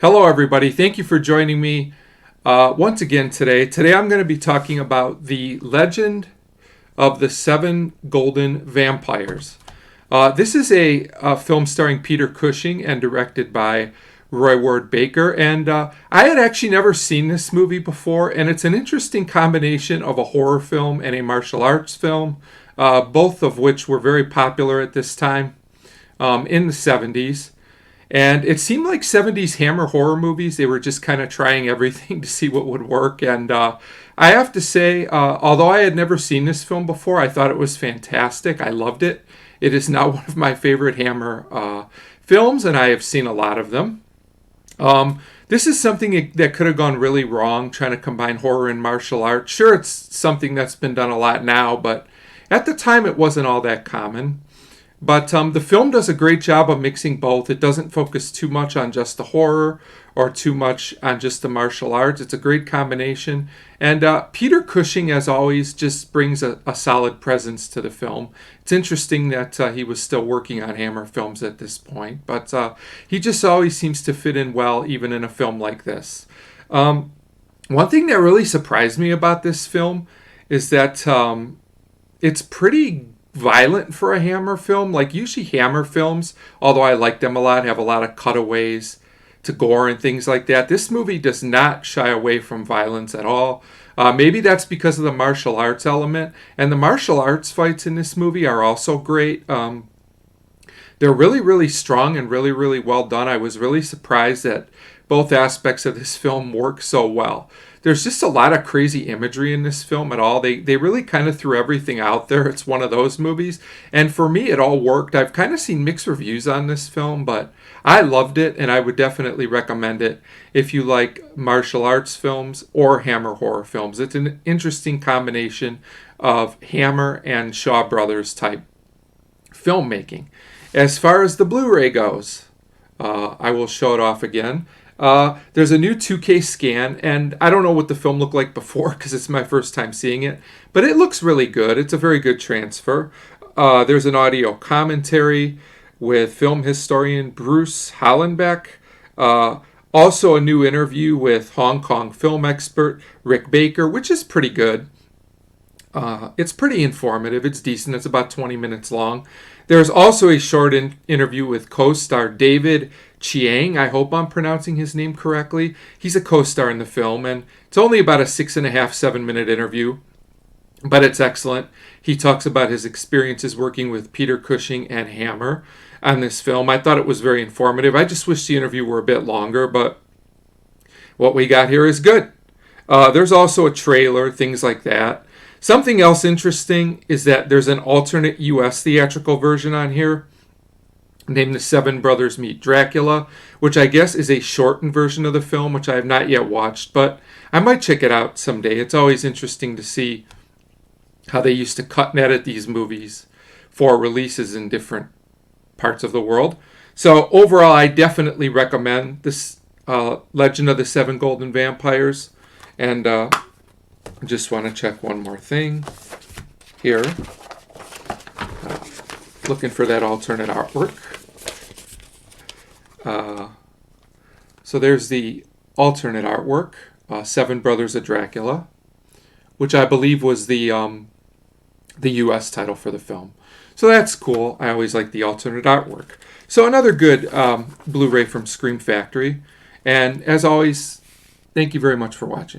Hello, everybody. Thank you for joining me once again today. Today I'm going to be talking about the legend of the seven golden vampires. This is a film starring Peter Cushing and directed by Roy Ward Baker. And I had actually never seen this movie before, and it's an interesting combination of a horror film and a martial arts film, both of which were very popular at this time in the 70s. And it seemed like 70s Hammer horror movies, they were just kind of trying everything to see what would work. And I have to say, although I had never seen this film before, I thought it was fantastic. I loved it. It is now one of my favorite Hammer films, and I have seen a lot of them. This is something that could have gone really wrong, trying to combine horror and martial arts. Sure, it's something that's been done a lot now, but at the time it wasn't all that common. But the film does a great job of mixing both. It doesn't focus too much on just the horror or too much on just the martial arts. It's a great combination. And Peter Cushing, as always, just brings a solid presence to the film. It's interesting that he was still working on Hammer films at this point, but he just always seems to fit in well, even in a film like this. One thing that really surprised me about this film is that it's pretty violent for a Hammer film. Like usually Hammer films, although I like them a lot, have a lot of cutaways to gore and things like that. This movie does not shy away from violence at all. Maybe that's because of the martial arts element. And the martial arts fights in this movie are also great. They're really, really strong and really, really well done. I was really surprised that both aspects of this film work so well. There's just a lot of crazy imagery in this film at all. They really kind of threw everything out there. It's one of those movies. And for me, it all worked. I've kind of seen mixed reviews on this film, but I loved it, and I would definitely recommend it if you like martial arts films or Hammer horror films. It's an interesting combination of Hammer and Shaw Brothers type filmmaking. As far as the Blu-ray goes, I will show it off again. There's a new 2K scan, and I don't know what the film looked like before because it's my first time seeing it, but it looks really good. It's a very good transfer. There's an audio commentary with film historian Bruce Hollenbeck. Also a new interview with Hong Kong film expert Rick Baker, which is pretty good. It's pretty informative. It's decent. It's about 20 minutes long. There's also a short interview with co-star David Chiang. I hope I'm pronouncing his name correctly. He's a co-star in the film, and it's only about a 6.5, 7-minute interview, but it's excellent. He talks about his experiences working with Peter Cushing and Hammer on this film. I thought it was very informative. I just wish the interview were a bit longer, but what we got here is good. There's also a trailer, things like that. Something else interesting is that there's an alternate U.S. theatrical version on here named The Seven Brothers Meet Dracula, which I guess is a shortened version of the film, which I have not yet watched, but I might check it out someday. It's always interesting to see how they used to cut and edit these movies for releases in different parts of the world. So overall, I definitely recommend this Legend of the Seven Golden Vampires, and I just want to check one more thing here. Looking for that alternate artwork. So there's the alternate artwork, Seven Brothers of Dracula, which I believe was the U.S. title for the film. So that's cool. I always like the alternate artwork. So another good Blu-ray from Scream Factory. And as always, thank you very much for watching.